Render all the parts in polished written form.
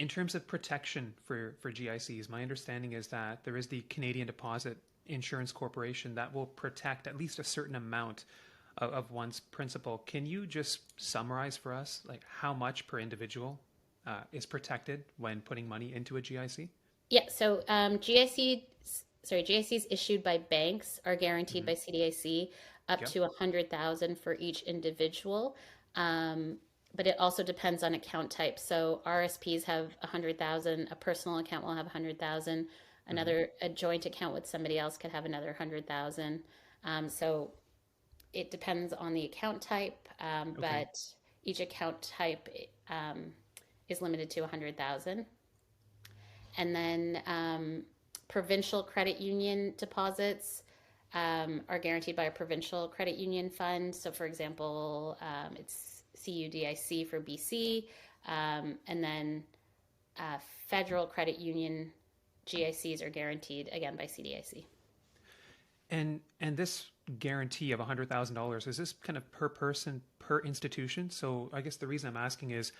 In terms of protection for GICs, my understanding is that there is the Canadian Deposit Insurance Corporation that will protect at least a certain amount of one's principal. Can you just summarize for us, like how much per individual is protected when putting money into a GIC? Yeah, so GICs issued by banks are guaranteed Mm-hmm. by CDIC up Yep. to 100,000 for each individual. Um, but it also depends on account type. So RSPs have 100,000, a personal account will have 100,000, Mm-hmm. a joint account with somebody else could have another 100,000. So it depends on the account type, Okay. but each account type um, is limited to 100,000. And then provincial credit union deposits are guaranteed by a provincial credit union fund. So, for example, it's CUDIC for BC, and then federal credit union GICs are guaranteed again by CDIC. And this guarantee of $100,000, is this kind of per person per institution? So I guess the reason I'm asking is,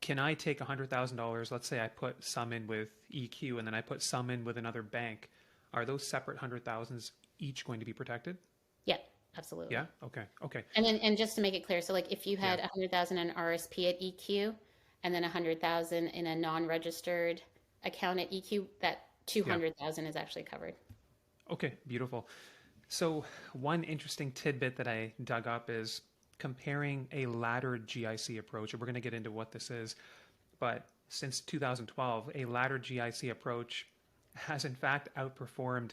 can I take $100,000? Let's say I put some in with EQ and then I put some in with another bank. Are those separate hundred thousands each going to be protected? Yeah, absolutely. Yeah. Okay. Okay. And just to make it clear, so like if you Yeah. had 100,000 in RSP at EQ and then 100,000 in a non-registered account at EQ, that Yeah. 200,000 is actually covered. Okay. Beautiful. So one interesting tidbit that I dug up is comparing a laddered GIC approach, and we're going to get into what this is. But since 2012, a laddered GIC approach has in fact outperformed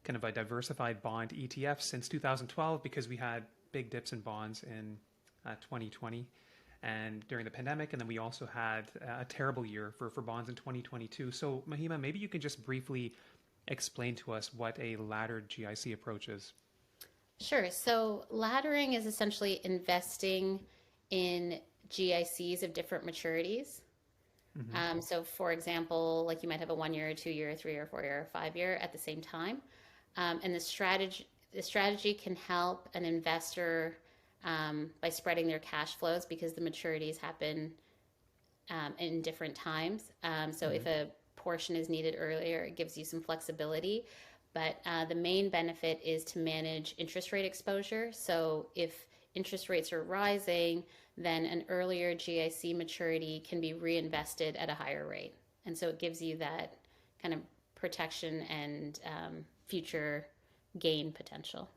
kind of a diversified bond ETF since 2012 because we had big dips in bonds in 2020 and during the pandemic. And then we also had a terrible year for bonds in 2022. So, Mahima, maybe you can just briefly explain to us what a laddered GIC approach is. Sure. So laddering is essentially investing in GICs of different maturities. Mm-hmm. So, for example, like you might have a 1 year, a 2 year, a 3 year, 4 year, or 5 year at the same time. And the strategy can help an investor by spreading their cash flows because the maturities happen in different times. So, Mm-hmm. if a portion is needed earlier, it gives you some flexibility. But the main benefit is to manage interest rate exposure. So, if interest rates are rising, then an earlier GIC maturity can be reinvested at a higher rate. And so it gives you that kind of protection and future gain potential.